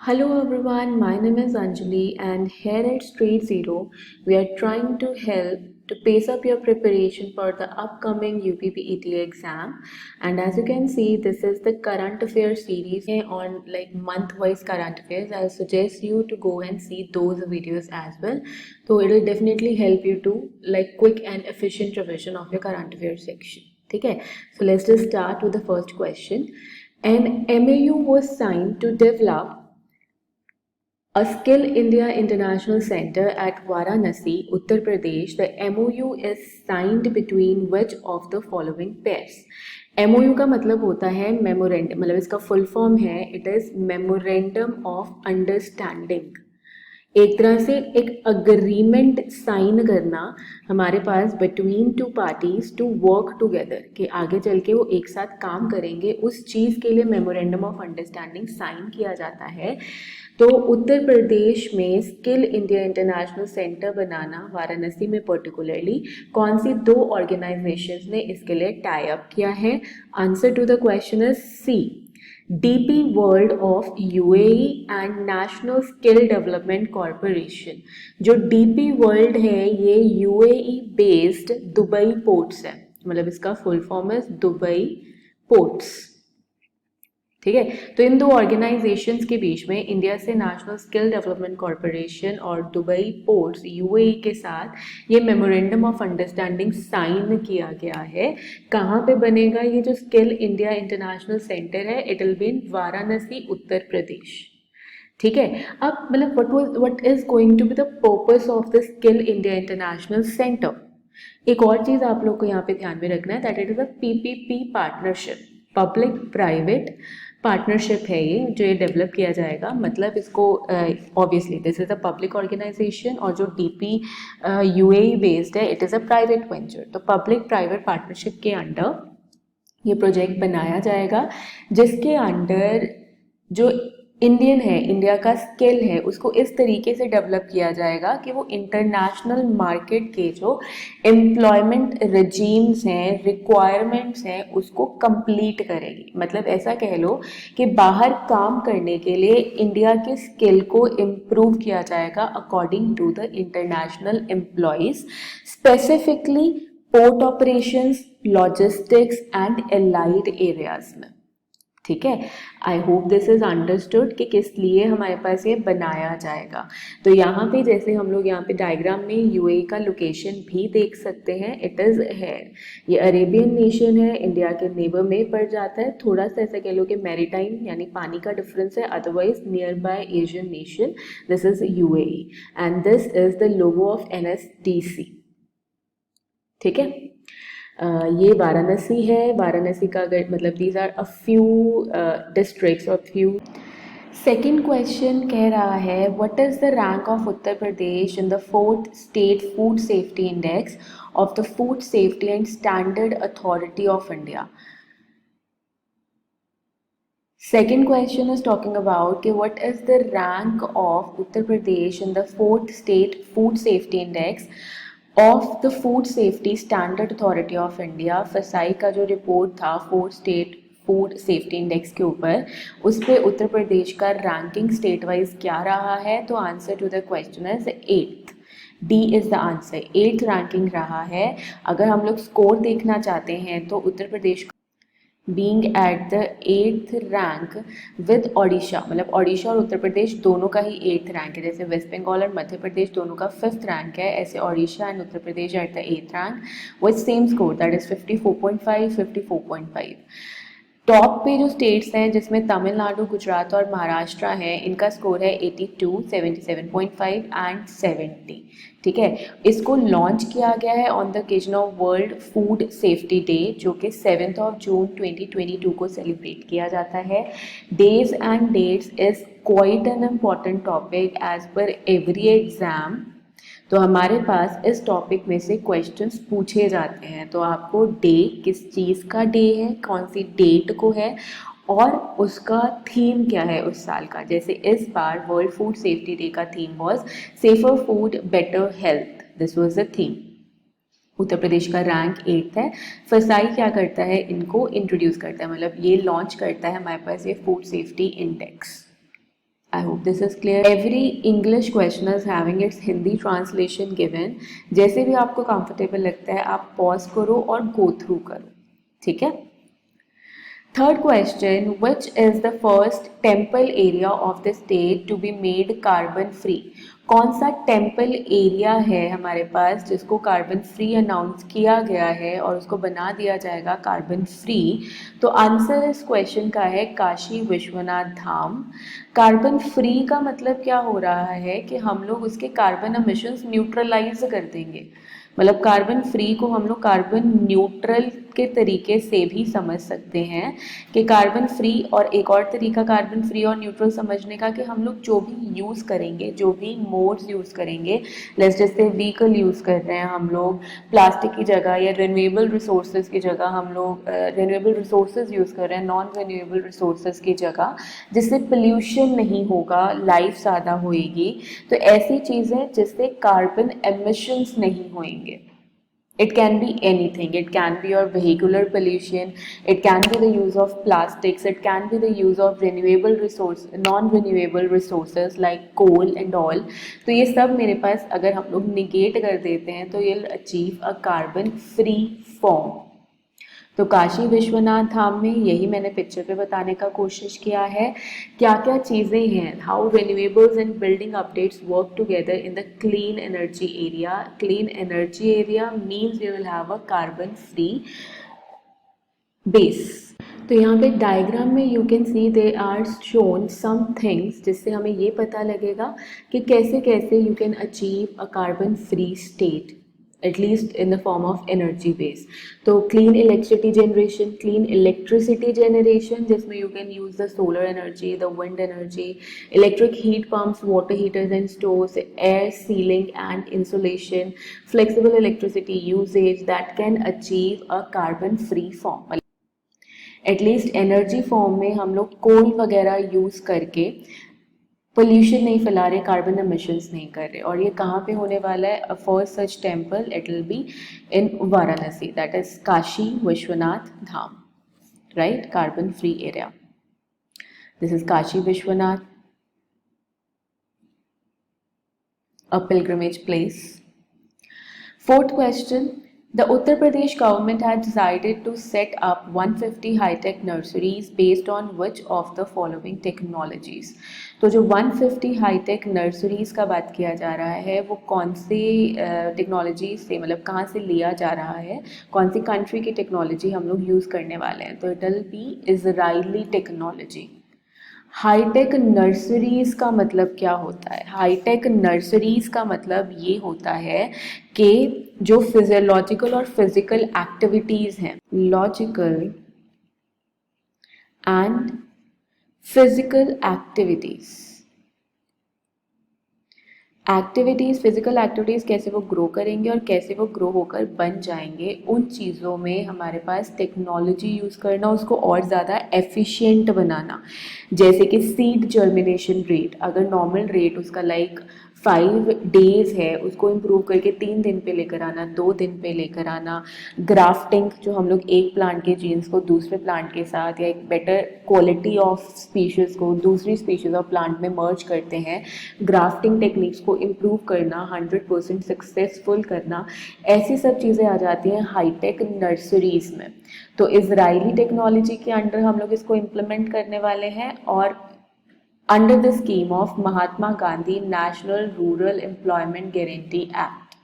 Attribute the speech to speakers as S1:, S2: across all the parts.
S1: Hello everyone, my name is Anjali and here at Street Zero, we are trying to help to pace up your preparation for the upcoming UPPETA exam. And as you can see, this is the current affairs series on like month-wise current affairs. I suggest you to go and see those videos as well. So it will definitely help you to like quick and efficient revision of your current affairs section. Okay, so let's just start with the first question. An MAU was signed to develop a Skill India International Center at Varanasi, Uttar Pradesh. The MOU is signed between which of the following pairs? MOU का मतलब होता है memorandum, मतलब इसका full form है it is memorandum of understanding. एक तरह से एक अग्रीमेंट साइन करना हमारे पास between two parties to work together कि आगे चल के वो एक साथ काम करेंगे, उस चीज़ के लिए मेमोरेंडम ऑफ अंडरस्टैंडिंग साइन किया जाता है। तो उत्तर प्रदेश में स्किल इंडिया इंटरनेशनल सेंटर बनाना, वाराणसी में पर्टिकुलरली कौन सी दो ऑर्गेनाइजेशंस ने इसके लिए टाई अप किया है? Answer to the question is C, DP world of UAE and national skill development corporation. जो DP वर्ल्ड है ये UAE बेस्ड दुबई पोर्ट्स है, मतलब इसका फुल फॉर्म है दुबई पोर्ट्स। ठीक है, तो इन दो ऑर्गेनाइजेशंस के बीच में इंडिया से नेशनल स्किल डेवलपमेंट कॉरपोरेशन और दुबई पोर्ट्स UAE के साथ ये मेमोरेंडम ऑफ अंडरस्टैंडिंग साइन किया गया है। कहाँ पे बनेगा ये जो स्किल इंडिया इंटरनेशनल सेंटर है? It will be in Varanasi, Uttar Pradesh. ठीक है, अब मतलब what is going to be the purpose of the skill India international centre? एक और चीज़ आप लोग को यहाँ पे ध्यान में रखना है that it is a PPP partnership, public private partnership है ये जो ये डेवलप किया जाएगा। मतलब इसको obviously this is a public organisation और जो DP UAE बेस्ड है it is a private venture. तो पब्लिक प्राइवेट पार्टनरशिप के अंडर ये प्रोजेक्ट बनाया जाएगा जिसके अंडर जो इंडियन है, इंडिया का स्किल है, उसको इस तरीके से डेवलप किया जाएगा कि वो इंटरनेशनल मार्केट के जो एम्प्लॉयमेंट रजीम्स हैं, रिक्वायरमेंट्स हैं, उसको कंप्लीट करेगी। मतलब ऐसा कह लो कि बाहर काम करने के लिए इंडिया के स्किल को इम्प्रूव किया जाएगा according to the international employs, specifically port operations, logistics and allied areas में। ठीक है, I hope this is understood कि किस लिए हमारे पास ये बनाया जाएगा। तो यहाँ पे जैसे हम लोग यहाँ पे डायग्राम में UAE का लोकेशन भी देख सकते हैं, इट इज़ है, ये अरेबियन नेशन है, इंडिया के नेबर में पड़ जाता है। थोड़ा सा ऐसा कह लो कि मैरीटाइम यानी पानी का डिफरेंस है, otherwise near by Asian nation. This is UAE and this is the logo of NSDC। ठीक है, ये वाराणसी है, वाराणसी का अगर मतलब these are a few districts और फ्यू। सेकेंड क्वेश्चन कह रहा है what is the rank of Uttar Pradesh in the 4th state food safety index of the food safety and standard authority of India. Second question is talking about what is the rank of Uttar Pradesh in the 4th state food safety index of the food safety standard authority of India। फसाई का जो report था 4 state food safety index के ऊपर, उस पर उत्तर प्रदेश का ranking state wise क्या रहा है? तो answer to the question is 8th। D is the answer, 8th ranking रहा है। अगर हम लोग स्कोर देखना चाहते हैं तो Uttar Pradesh being at the 8th rank with Odisha, मतलब ओडिशा और उत्तर प्रदेश दोनों का ही 8th रैंक है। जैसे वेस्ट बंगाल और मध्य प्रदेश दोनों का 5th रैंक है, ऐसे Odisha and Uttar Pradesh eight the 8th rank with same score that is 54.5, 54.5। Top पे जो स्टेट्स हैं जिसमें तमिलनाडु, गुजरात और महाराष्ट्र हैं, इनका स्कोर है 82, 77.5 एंड 70। ठीक है, इसको लॉन्च किया गया है on the occasion of world food safety day जो कि 7th of June 2022 को सेलिब्रेट किया जाता है। Days and dates is quite an important topic as per every exam. तो हमारे पास इस टॉपिक में से क्वेश्चंस पूछे जाते हैं, तो आपको डे किस चीज़ का डे है, कौन सी डेट को है और उसका थीम क्या है उस साल का। जैसे इस बार वर्ल्ड फूड सेफ्टी डे का theme was safer food better health, this was the theme. Uttar Pradesh का रैंक 8th है। फसाई क्या करता है, इनको इंट्रोड्यूस करता है, मतलब ये लॉन्च करता है हमारे पास ये food safety index. I hope this is clear. Every English question is having its Hindi translation given. जैसे भी आपको comfortable लगता है आप pause करो और go through करो, ठीक है? Third question, which is the first temple area of the state to be made carbon free? कौन सा टेम्पल एरिया है हमारे पास जिसको कार्बन फ्री अनाउंस किया गया है और उसको बना दिया जाएगा कार्बन फ्री? तो आंसर इस क्वेश्चन का है काशी विश्वनाथ धाम। कार्बन फ्री का मतलब क्या हो रहा है कि हम लोग उसके कार्बन एमिशंस न्यूट्रलाइज कर देंगे। मतलब कार्बन फ्री को हम लोग कार्बन न्यूट्रल के तरीके से भी समझ सकते हैं कि कार्बन फ्री, और एक और तरीका कार्बन फ्री और न्यूट्रल समझने का कि हम लोग जो भी यूज़ करेंगे, जो भी मोड्स यूज़ करेंगे, जैसे व्हीकल यूज़ कर रहे हैं हम लोग प्लास्टिक की जगह या रिन्यूएबल रिसोर्सेज की जगह हम लोग रिन्यूएबल रिसोर्सेज यूज़ कर रहे हैं नॉन रिन्यूएबल रिसोर्सेज की जगह, जिससे पोल्यूशन नहीं होगा, लाइफ ज़्यादा होएगी। तो ऐसी चीज़ें जिससे कार्बन एमिशंस नहीं होंगे। It can be anything. It can be your vehicular pollution. It can be the use of plastics. It can be the use of renewable resource, non-renewable resources like coal and all. तो ये सब मेरे पास अगर हम लोग negate कर देते हैं तो ये achieve a carbon free form. तो काशी विश्वनाथ धाम में यही मैंने पिक्चर पे बताने का कोशिश किया है, क्या क्या चीज़ें हैं, how renewables and building updates work together in the clean energy area. Clean energy area means you will have a carbon free base. तो यहाँ पे डायग्राम में you can see they are shown some things जिससे हमें ये पता लगेगा कि कैसे कैसे you can achieve a carbon free state, at least in the form of energy base. तो clean electricity generation जिसमें you can use the solar energy, the wind energy, electric heat pumps, water heaters and stoves, air sealing and insulation, flexible electricity usage that can achieve a carbon free form. At least energy form में हम लोग कोल वगैरह use करके pollution नहीं फैला रहे, carbon emissions नहीं कर रहे। और ये कहाँ पे होने वाला है? First such temple it will be in Varanasi, that is Kashi Vishwanath Dham, right? Carbon free area, this is Kashi Vishwanath, a pilgrimage place. Fourth question, the Uttar Pradesh government had decided to set up 150 high-tech nurseries based on which of the following technologies? तो जो 150 hi tech nurseries का बात किया जा रहा है वो कौन सी टेक्नोलॉजी से, मतलब कहाँ से लिया जा रहा है, कौन सी कंट्री की टेक्नोलॉजी हम लोग यूज़ करने वाले हैं? तो it will be Israeli technology. Hi-tech nurseries का मतलब क्या होता है? हाईटेक नर्सरीज़ का मतलब ये होता है कि जो फिजियोलॉजिकल और फिजिकल एक्टिविटीज़ हैं, logical and physical activities physical activities कैसे वो ग्रो करेंगे और कैसे वो ग्रो होकर बन जाएंगे, उन चीज़ों में हमारे पास टेक्नोलॉजी यूज़ करना, उसको और ज़्यादा एफिशिएंट बनाना। जैसे कि सीड जर्मिनेशन रेट, अगर नॉर्मल रेट उसका लाइक 5 डेज़ है, उसको इम्प्रूव करके 3 दिन पे लेकर आना, 2 दिन पे लेकर आना। ग्राफ्टिंग, जो हम लोग एक प्लांट के जीन्स को दूसरे प्लांट के साथ या एक बेटर क्वालिटी ऑफ स्पीशीज़ को दूसरी स्पीशीज़ ऑफ प्लांट में मर्ज करते हैं, ग्राफ्टिंग टेक्निक्स को इम्प्रूव करना, 100% सक्सेसफुल करना, ऐसी सब चीज़ें आ जाती हैं हाईटेक नर्सरीज़ में। तो इजरायली टेक्नोलॉजी के अंडर हम लोग इसको इम्प्लीमेंट करने वाले हैं, और under the scheme of Mahatma Gandhi national rural employment guarantee act.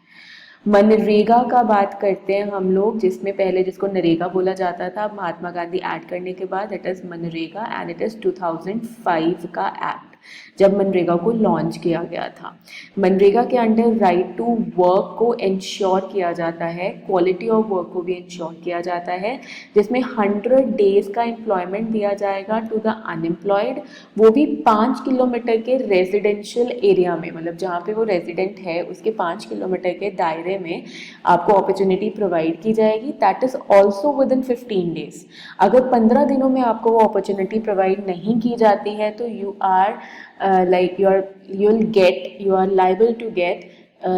S1: MNREGA का बात करते हैं हम लोग, जिसमें पहले जिसको नरेगा बोला जाता था, महात्मा गांधी ऐड करने के बाद it is MNREGA, and it is 2005 का एक्ट जब मनरेगा को लॉन्च किया गया था। मनरेगा के अंडर राइट टू वर्क को इंश्योर किया जाता है, क्वालिटी ऑफ वर्क को भी इंश्योर किया जाता है, जिसमें 100 डेज़ का एम्प्लॉयमेंट दिया जाएगा टू द अनएम्प्लॉयड, वो भी 5 किलोमीटर के रेजिडेंशियल एरिया में, मतलब जहाँ पे वो रेजिडेंट है उसके 5 किलोमीटर के दायरे में आपको अपॉर्चुनिटी प्रोवाइड की जाएगी, that is also with in 15 days. अगर 15 दिनों में आपको वो अपॉर्चुनिटी प्रोवाइड नहीं की जाती है तो you are you are liable to get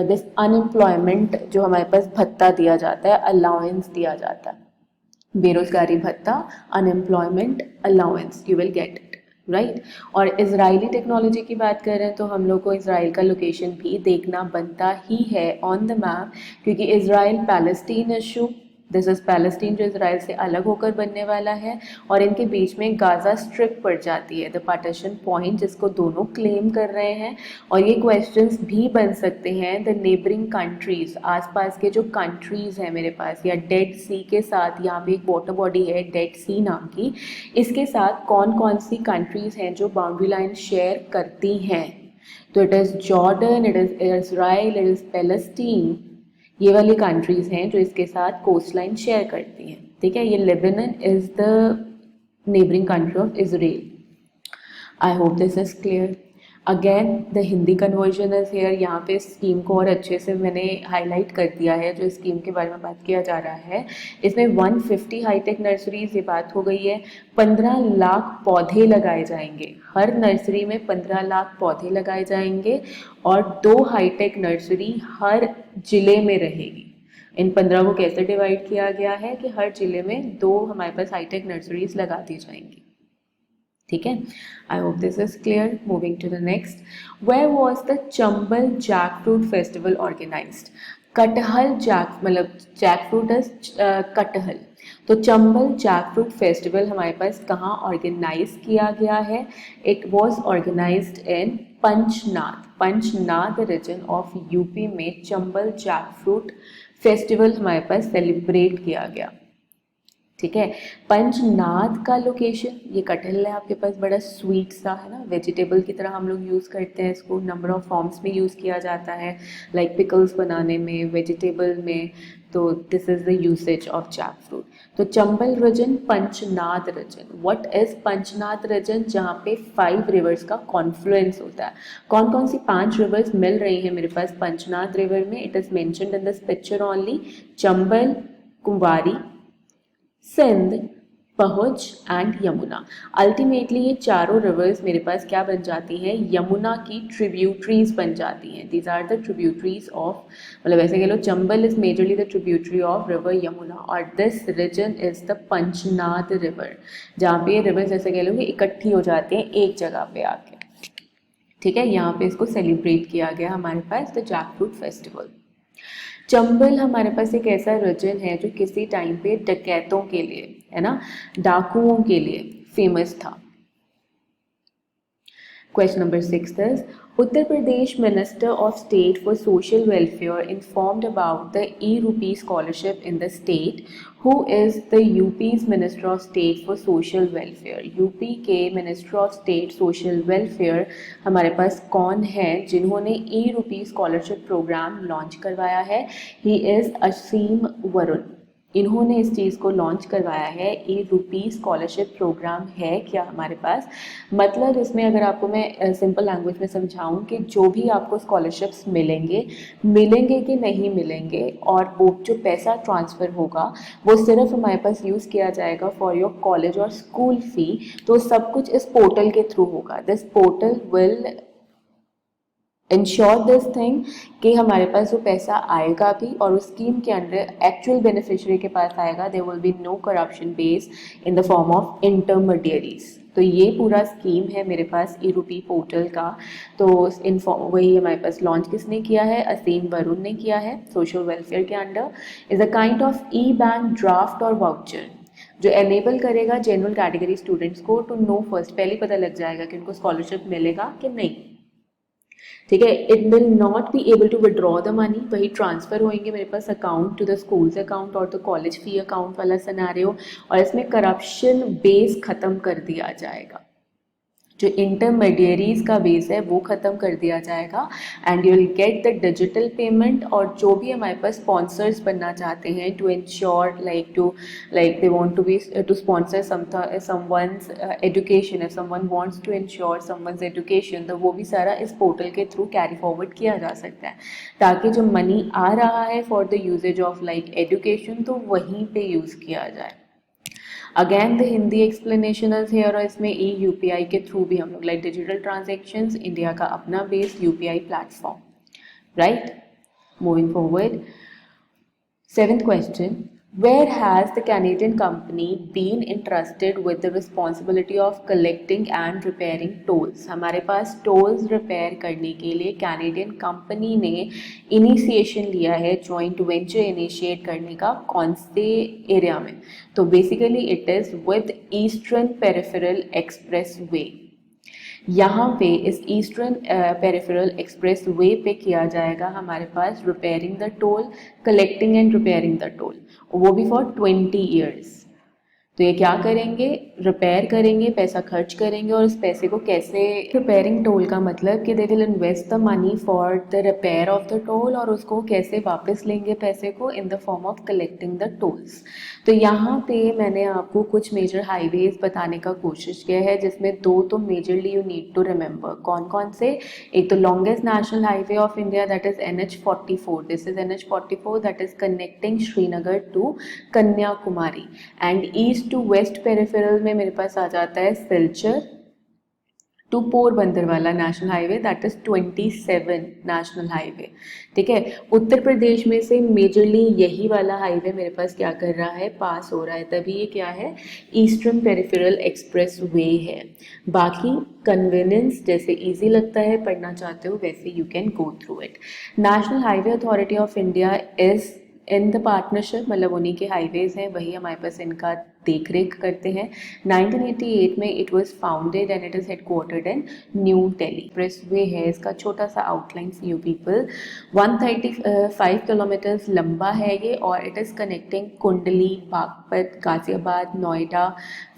S1: this unemployment, जो हमारे पास भत्ता दिया जाता है, अलाउंस दिया जाता है, बेरोजगारी भत्ता, unemployment allowance, you will get it. Right और इजरायली टेक्नोलॉजी की बात करें तो हम लोग को इसराइल का लोकेशन भी देखना बनता ही है ऑन द मैप, क्योंकि Israel Palestine issue, this is Palestine जो इसराइल से अलग होकर बनने वाला है, और इनके बीच में गाज़ा स्ट्रिप पड़ जाती है, द पार्टीशन पॉइंट, जिसको दोनों क्लेम कर रहे हैं। और ये क्वेश्चंस भी बन सकते हैं द नेबरिंग कंट्रीज़, आसपास के जो कंट्रीज़ हैं मेरे पास, या डेड सी के साथ, यहाँ पे एक वाटर बॉडी है डेड सी नाम की, इसके साथ कौन कौन सी कंट्रीज़ हैं जो बाउंड्री लाइन शेयर करती हैं। तो it is Jordan, it is Israel, it is Palestine, ये वाली कंट्रीज़ हैं जो इसके साथ कोस्ट लाइन शेयर करती हैं। ठीक है, ये Lebanon is the neighbouring country of Israel. I hope this is clear. Again the Hindi conversion is here, यहाँ पे स्कीम को और अच्छे से मैंने हाईलाइट कर दिया है जो स्कीम के बारे में बात किया जा रहा है। इसमें 150 हाईटेक नर्सरीज, ये बात हो गई है। 15 लाख पौधे लगाए जाएंगे, हर नर्सरी में 15 लाख पौधे लगाए जाएंगे, और 2 हाईटेक नर्सरी हर जिले में रहेगी। इन 15 को कैसे डिवाइड किया गया है कि हर जिले में 2 हमारे पास हाईटेक नर्सरीज लगा दी जाएंगी। ठीक है, I hope this is clear. Moving to the next, where was the Chambal jackfruit festival organised. कटहल जैक, मतलब जैक फ्रूट इज कटहल, तो चंबल जैक फ्रूट फेस्टिवल हमारे पास कहाँ ऑर्गेनाइज किया गया है? It was organised in Panchnad, Panchnad region of UP में चंबल जैक फ्रूट फेस्टिवल हमारे पास सेलिब्रेट किया गया। ठीक है, पंचनाद का लोकेशन, ये कटहल है आपके पास, बड़ा स्वीट सा है ना, वेजिटेबल की तरह हम लोग यूज़ करते हैं इसको, नंबर ऑफ फॉर्म्स में यूज़ किया जाता है, लाइक पिकल्स बनाने में, वेजिटेबल में, तो this is the usage of jackfruit. तो Chambal region, Panchnad region, what is Panchnad region? जहाँ पे 5 रिवर्स का कॉन्फ्लुएंस होता है। कौन कौन सी 5 रिवर्स मिल रही है मेरे पास पंचनाद रिवर में? It is mentioned in this picture only, Chambal, कुंवारी, सिंध, पहुज एंड यमुना। अल्टीमेटली ये चारों रिवर्स मेरे पास क्या बन जाती हैं? यमुना की ट्रिब्यूटरीज बन जाती हैं। These are the tributaries of, मतलब ऐसे कह लो Chambal is majorly the tributary of river Yamuna, और this region is the Panchnad river, जहाँ पे ये रिवर्स ऐसे कह लो कि इकट्ठी हो जाती हैं एक जगह पे आके। ठीक है, यहाँ पे इसको सेलिब्रेट किया गया हमारे पास the jackfruit festival. Chambal हमारे पास एक ऐसा रीजन है जो किसी टाइम पे डकैतों के लिए, है ना, डाकुओं के लिए फेमस था। Question number 6 is, Uttar Pradesh Minister of State for Social Welfare informed about the e-rupee scholarship in the state. Who is the UP's Minister of State for Social Welfare? UP के Minister of State Social Welfare हमारे पास कौन है जिन्होंने e-rupee scholarship programme launch करवाया है? He is असीम वरुण, इन्होंने इस चीज़ को लॉन्च करवाया है। e-rupee स्कॉलरशिप प्रोग्राम है क्या हमारे पास? मतलब इसमें अगर आपको मैं सिंपल लैंग्वेज में समझाऊं कि जो भी आपको स्कॉलरशिप्स मिलेंगे, मिलेंगे कि नहीं मिलेंगे, और वो जो पैसा ट्रांसफ़र होगा वो सिर्फ हमारे पास यूज़ किया जाएगा फॉर योर कॉलेज और स्कूल फ़ी, तो सब कुछ इस पोर्टल के थ्रू होगा। This portal will ensure this thing कि हमारे पास वो पैसा आएगा भी, और उस स्कीम के अंडर एक्चुअल बेनिफिशियरी के पास आएगा। There will be no corruption base in the form of intermediaries. तो ये पूरा स्कीम है मेरे पास e-rupee पोर्टल का। तो वही हमारे पास लॉन्च किसने किया है? असीम वरुण ने किया है, सोशल वेलफेयर के under. Is a kind of e-bank draft और वाउचर जो एनेबल करेगा जनरल कैटेगरी स्टूडेंट्स को टू नो फर्स्ट, पहले पता लग जाएगा कि उनको स्कॉलरशिप मिलेगा कि नहीं। ठीक है, it will not be able to withdraw the money, वही ट्रांसफ़र होएंगे मेरे पास account to the school's account और द कॉलेज फी अकाउंट वाला सिनेरियो, और इसमें करप्शन बेस ख़त्म कर दिया जाएगा। जो इंटरमीडियरीज का बेस है वो ख़त्म कर दिया जाएगा, and you will get the digital payment. और जो भी हमारे पास स्पॉन्सर्स बनना चाहते हैं to ensure like they want to be to sponsor someone's education, if someone wants to ensure someone's education, तो वो भी सारा इस पोर्टल के थ्रू कैरी फॉरवर्ड किया जा सकता है, ताकि जो मनी आ रहा है for the usages of like education तो वहीं पे यूज़ किया जाए। Again the Hindi explanation is here, और इसमें यूपीआई के थ्रू भी हम लोग लाइक डिजिटल ट्रांजेक्शन्स, इंडिया का अपना based UPI platform, right. Moving forward, 7th question, Where has the Canadian company been entrusted with the responsibility of collecting and repairing tolls? हमारे पास tolls repair करने के लिए कैनेडियन कंपनी ने initiation लिया है, joint venture initiate करने का, कौन से एरिया में? तो basically it is with eastern peripheral express way. यहाँ पे इस ईस्टर्न पेरिफेरल एक्सप्रेस वे पे किया जाएगा हमारे पास repairing the toll, collecting and repairing the toll, वो भी फॉर 20 ईयर्स। तो ये क्या करेंगे, रिपेयर करेंगे, पैसा खर्च करेंगे, और इस पैसे को कैसे, रिपेयरिंग टोल का मतलब कि they will invest the money for the repair of the toll, और उसको कैसे वापस लेंगे पैसे को, in the form of collecting the tolls. तो यहाँ पे मैंने आपको कुछ मेजर हाईवेज बताने का कोशिश किया है, जिसमें दो तो majorly you need to remember. कौन कौन से? एक तो longest national highway of India, that is NH44। This is NH44 that is connecting Srinagar to Kanyakumari. And east to west peripheral में मेरे पास आ जाता है सिलचर टू पोरबंदर वाला national highway, that is 27 national highway. ठीक है, उत्तर प्रदेश में से मेजरली यही वाला हाईवे मेरे पास क्या कर रहा है, पास हो रहा है, तभी ये क्या है, ईस्टर्न पेरिफेरल एक्सप्रेस वे है। बाकी कन्वीनियंस, जैसे इजी लगता है, पढ़ना चाहते हो वैसे you can go through it. National highway authority of India is in the partnership, मतलब उन्हीं के हाईवेज हैं, वही हमारे पास इनका देख रेख करते हैं। 1988 में it was founded and it is headquartered in new Delhi. Express way है, इसका छोटा सा outline for you people. 135 kilometres लंबा है ये, और इट इज़ कनेक्टिंग कुंडली, बागपत, गाजियाबाद, नोएडा,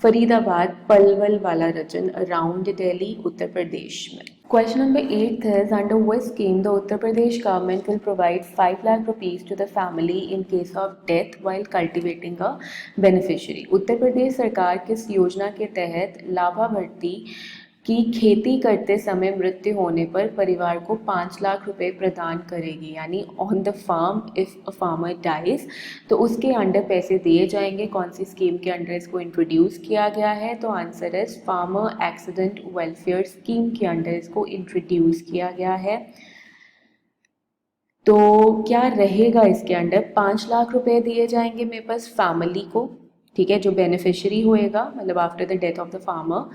S1: फरीदाबाद, पलवल वाला रीजन अराउंड दिल्ली, उत्तर प्रदेश में। Question number 8 is, under which scheme the Uttar Pradesh government will provide 5 lakh rupees to the family in case of death while cultivating a beneficiary? Uttar Pradesh सरकार किस योजना के तहत लाभार्थी की खेती करते समय मृत्यु होने पर परिवार को 5 लाख रुपए प्रदान करेगी? यानी on the farm if a farmer dies, तो उसके अंडर पैसे दिए जाएंगे। कौन सी स्कीम के अंडर इसको इंट्रोड्यूस किया गया है? तो answer is farmer accident welfare scheme के अंडर इसको इंट्रोड्यूस किया गया है। तो क्या रहेगा इसके अंडर? 5 लाख रुपए दिए जाएंगे मेरे पास फैमिली को, ठीक है, जो बेनिफिशियरी होएगा, मतलब after the death of the farmer.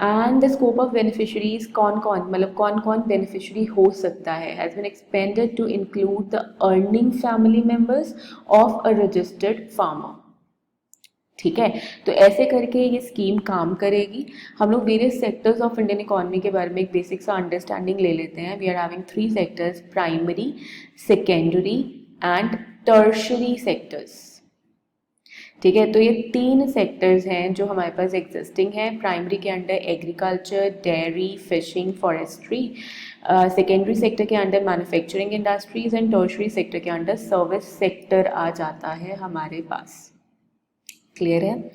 S1: And the scope of beneficiaries, कौन कौन, मतलब कौन कौन बेनिफिशरी हो सकता है, has been expanded to include the earning family members of a registered farmer. ठीक है, तो ऐसे करके ये स्कीम काम करेगी। हम लोग various sectors of Indian economy के बारे में एक बेसिक सा अंडरस्टैंडिंग ले लेते हैं। We are having 3 sectors, primary, secondary and tertiary sectors. ठीक है, तो ये 3 सेक्टर्स हैं जो हमारे पास एग्जिस्टिंग हैं। प्राइमरी के under agriculture, dairy, fishing, forestry. Secondary sector के under manufacturing industries, and tertiary sector के अंडर सर्विस सेक्टर आ जाता है हमारे पास। क्लियर है?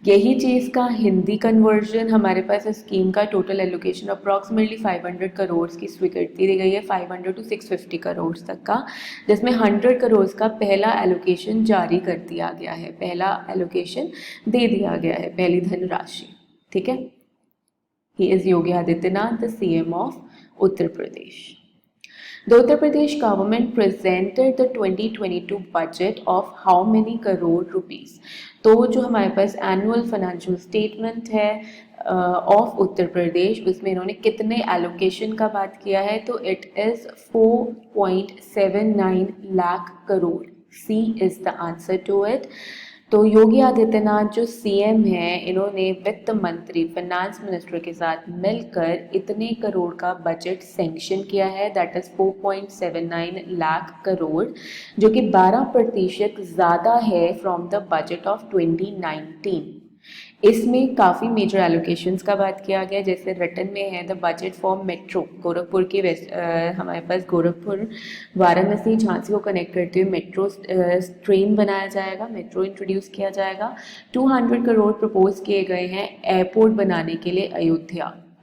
S1: यही चीज़ का हिंदी कन्वर्जन हमारे पास स्कीम का टोटल एलोकेशन अप्रॉक्सीमेटली 500 करोड़ की स्वीकृति दी गई है, 500 to 650 करोड़ तक का, जिसमें 100 करोड़ का पहला एलोकेशन जारी कर दिया गया है, पहला एलोकेशन दे दिया गया है, पहली धनराशि। ठीक है, he is Yogi Adityanath, the CM of Uttar Pradesh. The Uttar Pradesh government presented the 2022 budget of how many crore rupees? तो जो हमारे पास एनुअल फाइनेंशियल स्टेटमेंट है ऑफ उत्तर प्रदेश, उसमें इन्होंने कितने एलोकेशन का बात किया है? तो it is 4.79 lakh crore. C is the answer to it. तो योगी आदित्यनाथ जो CM हैं, इन्होंने वित्त मंत्री, फाइनेंस मिनिस्टर के साथ मिलकर इतने करोड़ का बजट सेंक्शन किया है, दैट इज़ 4.79 लाख करोड़, जो कि 12% ज़्यादा है फ्रॉम द बजट ऑफ 2019। इसमें काफ़ी मेजर एलोकेशंस का बात किया गया, जैसे रिटर्न में है the budget for metro, Gorakhpur की हमारे पास गोरखपुर वाराणसी झांसी को कनेक्ट करते हुए मेट्रो ट्रेन बनाया जाएगा, मेट्रो इंट्रोड्यूस किया जाएगा। 200 करोड़ प्रपोज किए गए हैं एयरपोर्ट बनाने के लिए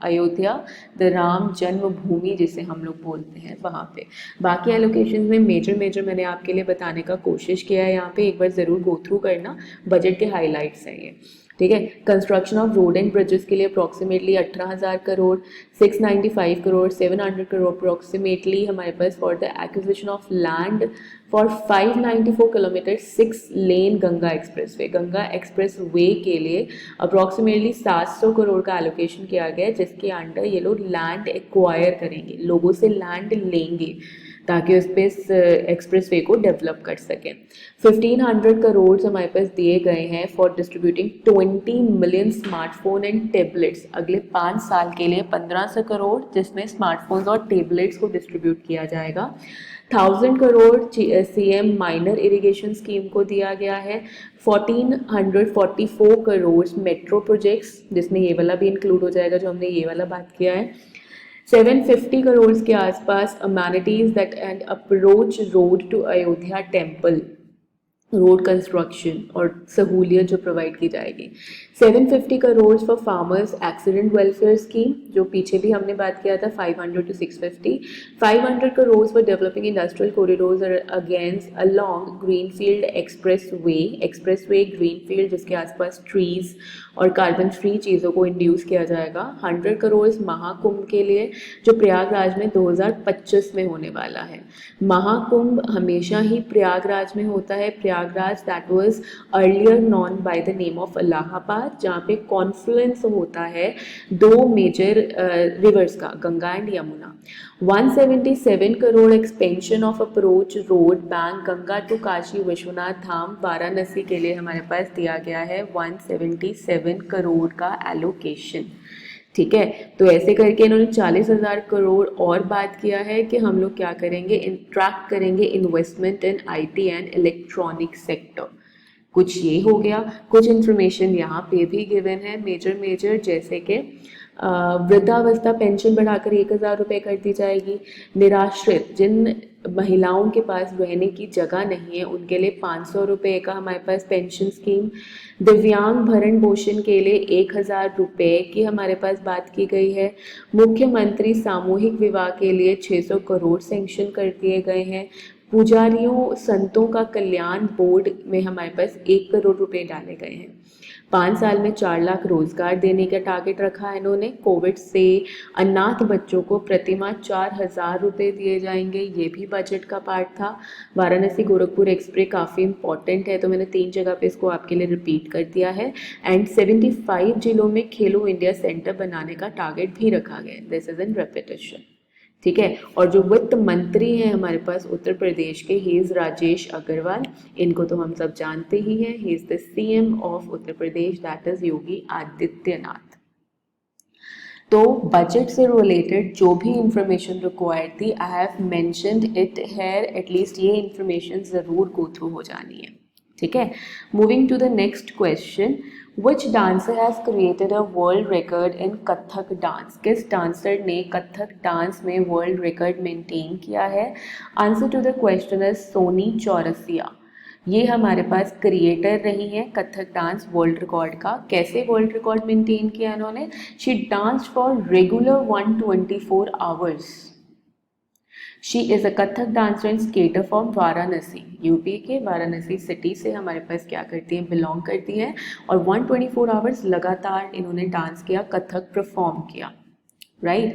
S1: अयोध्या द राम जन्मभूमि जिसे हम लोग बोलते हैं वहाँ पे। बाकी एलोकेशन में मेजर मैंने आपके लिए बताने का कोशिश किया है, यहाँ पे एक बार ज़रूर गो थ्रू करना, बजट के हाईलाइट्स हैं ये। ठीक है, construction of road and bridges के लिए अप्रॉक्सीमेटली 18,000 करोड़, 695 करोड़, 700 करोड़ अप्रॉक्सीमेटली हमारे पास for the acquisition of land for 594 kilometre 6 lane Ganga expressway. Ganga expressway के लिए अप्रॉक्सीमेटली 700 करोड़ का एलोकेशन किया गया है, जिसके अंडर ये लोग लैंड एक्वायर करेंगे, लोगों से लैंड लेंगे ताकि उस पर इस एक्सप्रेस वे को डेवलप कर सकें। 1500 करोड़ हमारे पास दिए गए हैं for distributing 20 million smartphone and tablets. अगले 5 साल के लिए 1500 करोड़, जिसमें स्मार्टफोन्स और टेबलेट्स को डिस्ट्रीब्यूट किया जाएगा। 1000 crore CM minor irrigation scheme को दिया गया है। 1444 करोड़ मेट्रो प्रोजेक्ट्स, जिसमें ये वाला भी इंक्लूड हो जाएगा जो हमने ये वाला बात किया है। 750 करोड़ के आसपास amenities that and approach road to Ayodhya temple, road construction और सहूलियत जो प्रोवाइड की जाएगी। 750 crore for farmers accident welfare scheme, जो पीछे भी हमने बात किया था, 500 to 650। 500 crore for developing industrial corridors against along greenfield expressway greenfield, जिसके आसपास ट्रीज और कार्बन फ्री चीज़ों को इंड्यूस किया जाएगा। 100 करोड़ महाकुंभ के लिए, जो प्रयागराज में 2025 में होने वाला है। महाकुंभ हमेशा ही प्रयागराज में होता है। Prayagraj that was earlier known by the name of Allahabad, जहाँ पे कॉन्फ्लुएंस होता है दो मेजर रिवर्स का, Ganga and Yamuna. 177 crore expansion of approach road bank Ganga to Kashi Vishwanath Dham Varanasi के लिए हमारे पास दिया गया है 177 करोड़ का एलोकेशन। ठीक है, तो ऐसे करके इन्होंने 40,000 करोड़ और बात किया है कि हम लोग क्या करेंगे, इंट्रैक्ट करेंगे investment in IT and electronic sector. कुछ ये हो गया, कुछ इन्फॉर्मेशन यहाँ पे भी गिवन है मेजर, जैसे कि वृद्धावस्था पेंशन बढ़ाकर 1,000 रुपये कर दी जाएगी। निराश्रित, जिन महिलाओं के पास रहने की जगह नहीं है, उनके लिए 500 रुपये का हमारे पास पेंशन स्कीम। दिव्यांग भरण पोषण के लिए 1,000 रुपये की हमारे पास बात की गई है। मुख्यमंत्री सामूहिक विवाह के लिए 600 करोड़ सेंक्शन कर दिए गए हैं। पुजारियों संतों का कल्याण बोर्ड में हमारे पास 1 करोड़ रुपए डाले गए हैं। 5 साल में 4 लाख रोजगार देने का टारगेट रखा है इन्होंने। कोविड से अनाथ बच्चों को प्रतिमाह 4,000 रुपये दिए जाएंगे, ये भी बजट का पार्ट था। वाराणसी गोरखपुर एक्सप्रेस काफ़ी इंपॉर्टेंट है, तो मैंने 3 जगह पे इसको आपके लिए रिपीट कर दिया है। एंड 75 जिलों में खेलो इंडिया सेंटर बनाने का टारगेट भी रखा गया है। This is in repetition. ठीक है, और जो वित्त मंत्री हैं हमारे पास उत्तर प्रदेश के, ही इज़ राजेश अग्रवाल। इनको तो हम सब जानते ही हैं, he is the CM of Uttar Pradesh, that is Yogi Adityanath. तो बजट से रिलेटेड जो भी इंफॉर्मेशन रिक्वायर्ड थी, I have mentioned it here, at least ये इंफॉर्मेशन ज़रूर गो थ्रू हो जानी है। ठीक है, moving to the next question, Which dancer has created a world record in Kathak dance? किस डांसर ने कथक डांस में वर्ल्ड रिकॉर्ड मेंटेन किया है? Answer to the question is Soni Chaurasia. ये हमारे पास क्रिएटर रही हैं कथक डांस वर्ल्ड रिकॉर्ड का। कैसे वर्ल्ड रिकॉर्ड मेंटेन किया इन्होंने? She dance for regular 124 hours. She is a Kathak dancer and skater from Varanasi, UP के वाराणसी सिटी से हमारे पास क्या करती है, बिलोंग करती है। और 124 आवर्स लगातार इन्होंने डांस किया, कथक परफॉर्म किया। राइट,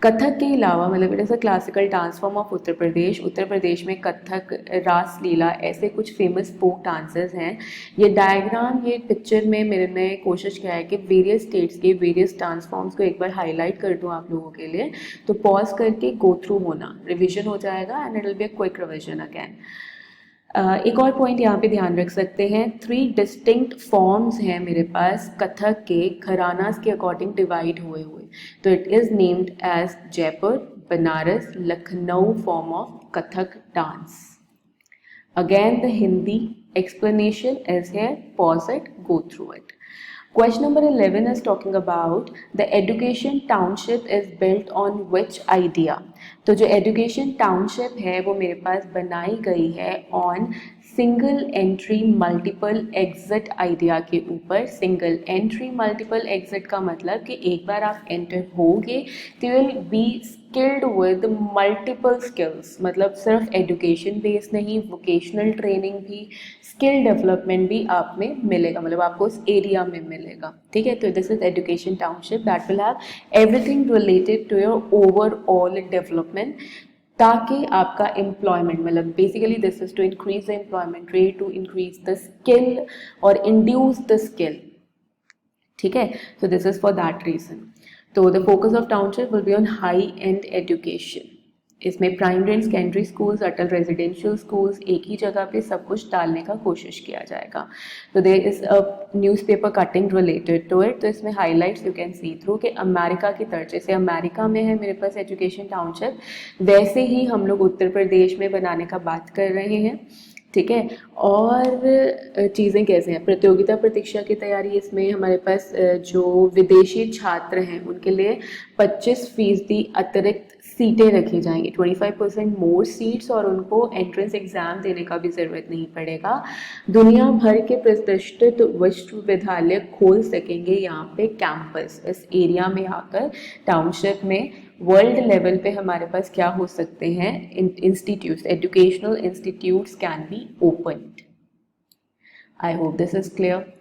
S1: कथक के अलावा मतलब it is a classical dance form of Uttar Pradesh में कथक, रास लीला, ऐसे कुछ फेमस फोक डांसेस हैं। ये डायग्राम, ये पिक्चर में मैंने कोशिश किया है कि वेरियस स्टेट्स के वेरियस डांस फॉर्म्स को एक बार हाईलाइट कर दूँ आप लोगों के लिए, तो पॉज करके गो थ्रू होना, रिविजन हो जाएगा and it will be a quick revision again. एक और पॉइंट यहाँ पे ध्यान रख सकते हैं, 3 डिस्टिंक्ट फॉर्म्स हैं मेरे पास कथक के घरानास के अकॉर्डिंग डिवाइड हुए। तो it is named as Jaipur, Banaras, Lucknow form of Kathak dance. Again the Hindi explanation is here, pause it, go through it. Question number 11 is talking about the education township is built on which idea? तो जो education township है वो मेरे पास बनाई गई है on single entry multiple exit idea के ऊपर। सिंगल एंट्री मल्टीपल एग्जिट का मतलब कि एक बार आप एंटर होगे तो you will be skilled with multiple skills, मतलब सिर्फ एजुकेशन बेस नहीं, वोकेशनल ट्रेनिंग भी, स्किल डेवलपमेंट भी आप में मिलेगा, मतलब आपको उस एरिया में मिलेगा। ठीक है, तो this is education township that will have everything related to your overall development. ताकि आपका एम्प्लॉयमेंट, मतलब basically this is to increase the employment rate, to increase the skill और इंड्यूस द स्किल. ठीक है, so this is for that reason. तो the focus of township will be on high end education. इसमें primary and secondary schools, Atal residential schools, एक ही जगह पे सब कुछ डालने का कोशिश किया जाएगा. तो there is a newspaper cutting related to it. तो इसमें highlights you can see through कि अमेरिका की तरह, जैसे अमेरिका में है मेरे पास एजुकेशन टाउनशिप, वैसे ही हम लोग उत्तर प्रदेश में बनाने का बात कर रहे हैं. ठीक है, और चीज़ें कैसे हैं, प्रतियोगिता परीक्षा की तैयारी. इसमें हमारे पास जो विदेशी छात्र हैं उनके लिए 25% अतिरिक्त सीटें रखी जाएंगी, 25% मोर सीट्स, और उनको एंट्रेंस एग्ज़ाम देने का भी ज़रूरत नहीं पड़ेगा. दुनिया भर के प्रतिष्ठित विश्वविद्यालय खोल सकेंगे यहाँ पे कैंपस, इस एरिया में आकर टाउनशिप में. वर्ल्ड लेवल पे हमारे पास क्या हो सकते हैं, institutes, educational institutes can be opened. I hope this is clear.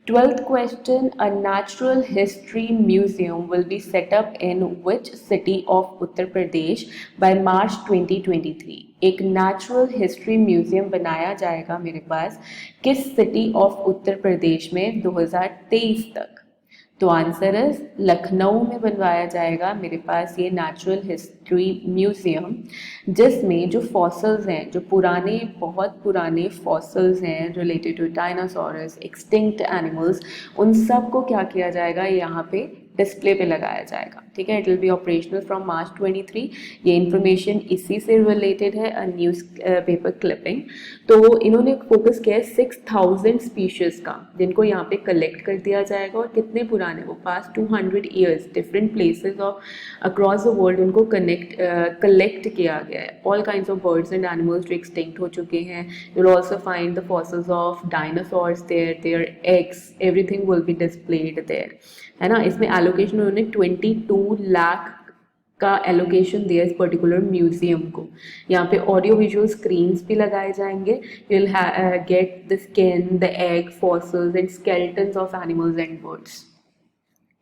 S1: 12th question, a natural history museum will be set up in which city of Uttar Pradesh by March 2023. एक natural history museum बनाया जाएगा मेरे पास किस city of उत्तर प्रदेश में 2023 तक. तो answer is Lucknow में बनवाया जाएगा मेरे पास ये नेचुरल हिस्ट्री म्यूजियम, जिसमें जो फॉसिल्स हैं, जो पुराने, बहुत पुराने फॉसिल्स हैं related to dinosaurs, extinct animals, उन सब को क्या किया जाएगा, यहाँ पे डिस्प्ले पे लगाया जाएगा. ठीक है, it will be operational from March 23. ये इन्फॉर्मेशन इसी से रिलेटेड है, अ न्यूज़ पेपर क्लिपिंग. तो इन्होंने फोकस किया है 6000 स्पीशीज़ का, जिनको यहाँ पे कलेक्ट कर दिया जाएगा. और कितने पुराने, वो past 200 years different places of across the world उनको कलेक्ट किया गया है. All kinds of birds and animals जो एक्सटिंक्ट हो चुके हैं. You will also find the fossils of dinosaurs there, their eggs, everything will be displayed there, है ना. इसमें एलोकेशन उन्होंने 22 लाख का एलोकेशन दिया इस पर्टिकुलर म्यूजियम को. यहाँ पे ऑडियो विजुअल स्क्रीन्स भी लगाए जाएंगे. You will get the skin, the egg, fossils and skeletons of animals and birds.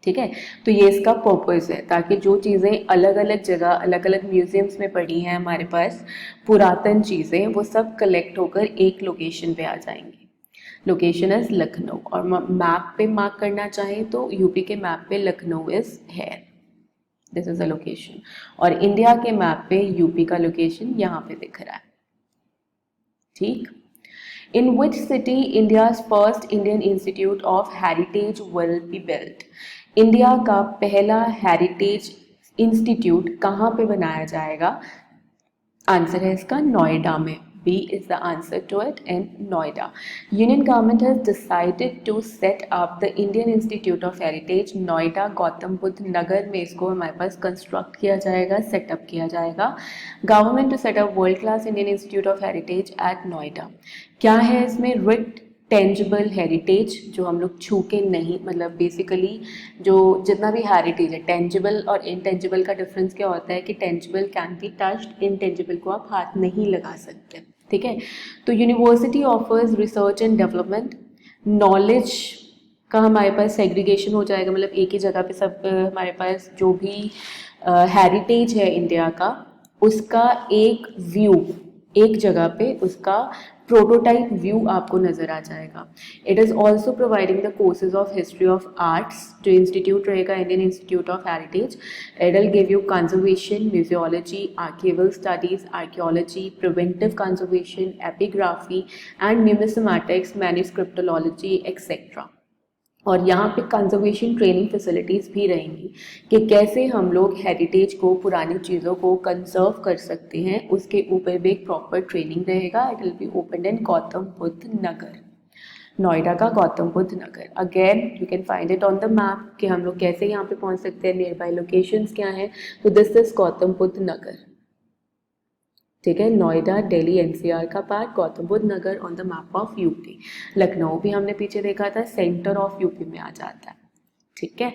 S1: ठीक है, तो ये इसका पर्पस है, ताकि जो चीज़ें अलग अलग जगह, अलग अलग म्यूजियम्स में पड़ी हैं हमारे पास, पुरातन चीज़ें, वो सब कलेक्ट होकर एक लोकेशन पे आ जाएंगी. Location is Lucknow. और मैप पे मार्क करना चाहें तो यूपी के मैप पे लखनऊ इज है, दिस इज अ लोकेशन. और इंडिया के मैप पे यूपी का लोकेशन यहाँ पे दिख रहा है. ठीक. In which city India's first Indian Institute of Heritage will be built? India का पहला हेरिटेज इंस्टीट्यूट कहाँ पे बनाया जाएगा? आंसर है इसका नोएडा में. B is the answer to it, in Noida. Union government has decided to set up the Indian Institute of Heritage Noida, Gautam Buddh नगर में इसको हमारे पास कंस्ट्रक्ट किया जाएगा, सेटअप किया जाएगा. Government to set up world class Indian institute of heritage at Noida. क्या है इसमें? रिट टेंजिबल हेरिटेज, जो हम लोग छू के नहीं, मतलब बेसिकली जो जितना भी हेरिटेज है, टेंजिबल और इनटेंजिबल का डिफरेंस क्या होता है कि tangible can be touched, intangible को आप हाथ नहीं लगा सकते. ठीक है, तो university offers research and development. Knowledge का हमारे पास सेग्रीगेशन हो जाएगा, मतलब एक ही जगह पे सब हमारे पास जो भी हेरिटेज है इंडिया का, उसका एक व्यू, एक जगह पे उसका प्रोटोटाइप व्यू आपको नज़र आ जाएगा. It is also providing the courses of history of arts. जो इंस्टीट्यूट रहेगा Indian institute of heritage, it will give you conservation, museology, archival studies, archaeology, preventive conservation, epigraphy and numismatics, manuscriptology etcetera. और यहाँ पे conservation training facilities भी रहेंगी कि कैसे हम लोग हेरिटेज को, पुरानी चीज़ों को कंजर्व कर सकते हैं, उसके ऊपर भी एक प्रॉपर ट्रेनिंग रहेगा. It will be open in Gautam Buddh Nagar, Noida का Gautam Buddh Nagar. Again you can find it on the map कि हम लोग कैसे यहाँ पे पहुँच सकते हैं, नियर बाई लोकेशंस क्या हैं. तो दिस इज गौतम बुद्ध नगर. ठीक है, नोएडा दिल्ली एनसीआर का part, Gautam Buddh Nagar on the map of UP. Lucknow भी हमने पीछे देखा था, सेंटर ऑफ यूपी में आ जाता है. ठीक है.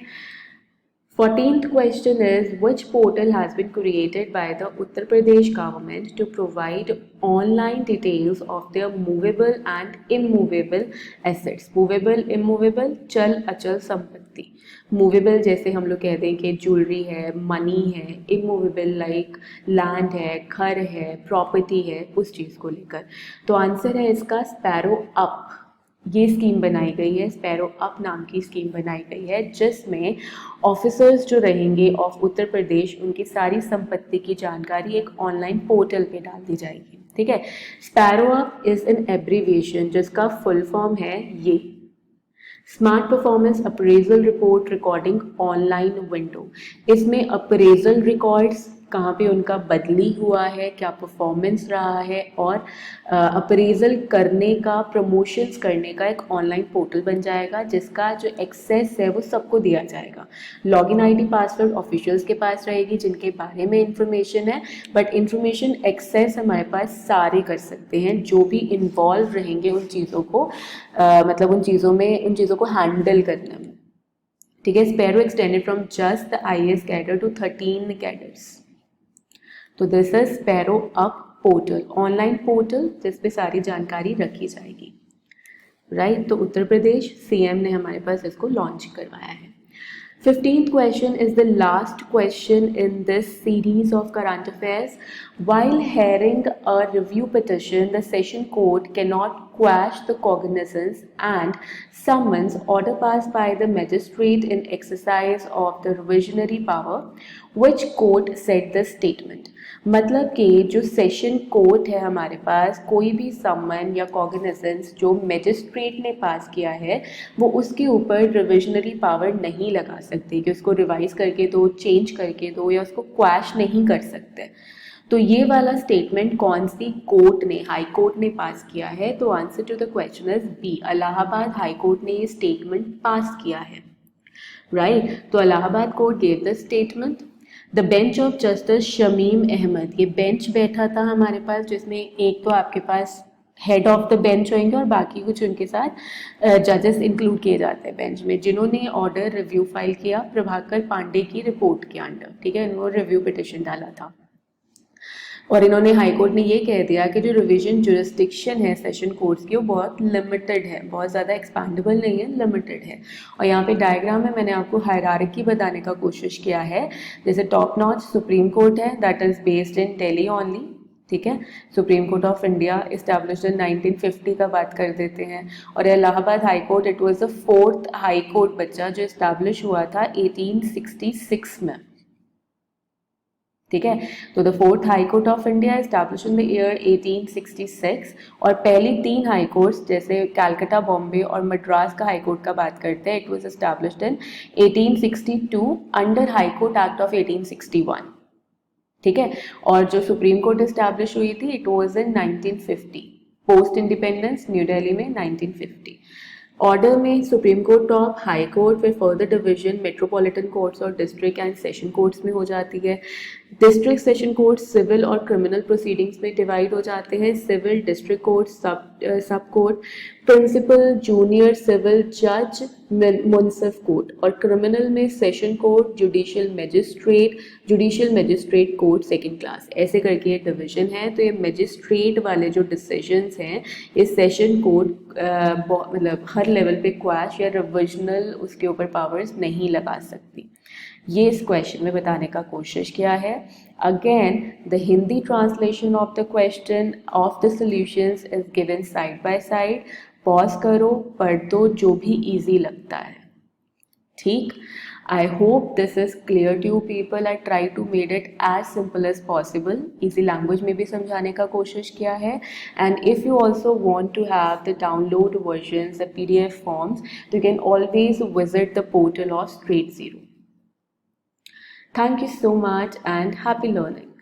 S1: 14th question is, which portal has been created by the Uttar Pradesh government to provide online details of their movable and immovable assets? Movable, immovable, चल अचल संपत्ति. मूवेबल जैसे हम लोग कहते हैं कि ज्वेलरी है, मनी है, इमूवेबल लाइक लैंड है, घर है, प्रॉपर्टी है, उस चीज़ को लेकर। तो आंसर है इसका स्पैरो अप। ये स्कीम बनाई गई है, स्पैरो अप नाम की स्कीम बनाई गई है, जिसमें ऑफिसर्स जो रहेंगे ऑफ उत्तर प्रदेश, उनकी सारी संपत्ति की जानकारी एक ऑनलाइन पोर्टल पे डाल दी जाएगी। ठीक है, sparrow up is an abbreviation जिसका फुल फॉर्म है ये smart performance appraisal report recording online window. इसमें अप्रेजल रिकॉर्ड्स कहाँ पे उनका बदली हुआ है, क्या परफॉर्मेंस रहा है, और अप्रेजल करने का, प्रमोशंस करने का एक ऑनलाइन पोर्टल बन जाएगा जिसका जो एक्सेस है वो सबको दिया जाएगा। लॉगिन आईडी पासवर्ड ऑफिशियल्स के पास रहेगी जिनके बारे में इंफॉर्मेशन है, बट इंफॉर्मेशन एक्सेस हमारे पास सारे कर सकते हैं जो भी इन्वॉल्व रहेंगे उन चीज़ों को, मतलब उन चीज़ों को हैंडल करने में। ठीक है, SPARROW extended from just the IAS cadre to 13 cadres. तो this is SPARROW up portal, online portal जिस पे सारी जानकारी रखी जाएगी। राइट, तो उत्तर प्रदेश CM ने हमारे पास इसको लॉन्च करवाया है। 15th question is the last question in this series of current affairs. While hearing a review petition, the session court cannot quash the cognizance and summons order passed by the magistrate in exercise of the revisionary power. Which court said the statement? मतलब कि जो session court है हमारे पास, कोई भी सम्मन या cognizance जो मैजिस्ट्रेट ने पास किया है वो उसके ऊपर रिविजनरी पावर नहीं लगा सकते कि उसको रिवाइज करके दो, चेंज करके दो, या उसको क्वैश नहीं कर सकते। तो ये वाला स्टेटमेंट कौन सी कोर्ट ने, हाई कोर्ट ने पास किया है? तो answer to the question is B, Allahabad high court ने ये स्टेटमेंट पास किया है। राइट, तो Allahabad court gave the statement. The bench of justice Shamim Ahmad, ये बेंच बैठा था हमारे पास जिसमें एक तो आपके पास हेड ऑफ द बेंच होंगे और बाकी कुछ उनके साथ जजेस इंक्लूड किए जाते हैं बेंच में, जिन्होंने ऑर्डर रिव्यू फाइल किया प्रभाकर पांडे की रिपोर्ट के अंडर। ठीक है, इन्होंने रिव्यू पिटिशन डाला था और इन्होंने हाई कोर्ट ने ये कह दिया कि जो रिवीजन जुरिस्डिक्शन है सेशन कोर्ट्स की वो बहुत लिमिटेड है, बहुत ज़्यादा एक्सपैंडेबल नहीं है, लिमिटेड है। और यहाँ पे डायग्राम में मैंने आपको हायरार्की बताने का कोशिश किया है। जैसे टॉप नॉच सुप्रीम कोर्ट है, that is based in Delhi only. ठीक है, supreme court of India established in 1950 का बात कर देते हैं। और Allahabad high court, it was the 4th high court बच्चा जो इस्टेब्लिश हुआ था 1866 में। ठीक है, तो the 4th high court of India establish in the year 1866। और पहली 3 हाई कोर्ट्स जैसे कैलकाटा, बॉम्बे और मद्रास का हाई कोर्ट का बात करते हैं, it was established in 1862 under high court act of 1861। ठीक है, और जो सुप्रीम कोर्ट इस्टेब्लिश हुई थी it was in 1950, post independence new Delhi में 1950। ऑर्डर में supreme court of high court फिर फर्दर डिवीजन मेट्रोपॉलिटन कोर्ट्स और डिस्ट्रिक्ट एंड सेशन कोर्ट्स में हो जाती है। डिस्ट्रिक्ट सेशन कोर्ट सिविल और क्रिमिनल प्रोसीडिंग्स में डिवाइड हो जाते हैं। सिविल डिस्ट्रिक्ट कोर्ट, सब कोर्ट, प्रिंसिपल, जूनियर सिविल जज, मुनसिफ कोर्ट, और क्रिमिनल में session court, judicial magistrate court second class, ऐसे करके ये डिवीजन है। तो ये मैजिस्ट्रेट वाले जो डिसीजंस हैं ये सेशन कोर्ट मतलब हर लेवल पे क्वैश या रिविजनल उसके ऊपर पावर्स नहीं लगा सकती। ये इस क्वेश्चन में बताने का कोशिश किया है। Again the Hindi translation of the question of the solutions is given side by side. Pause करो, पढ़ दो जो भी इजी लगता है। ठीक, I hope this is clear to you people. I try to made it as simple as possible. Easy language में भी समझाने का कोशिश किया है। And if you also want to have the download versions, the PDF forms, you can always visit the portal of Straight Zero. Thank you so much and happy learning.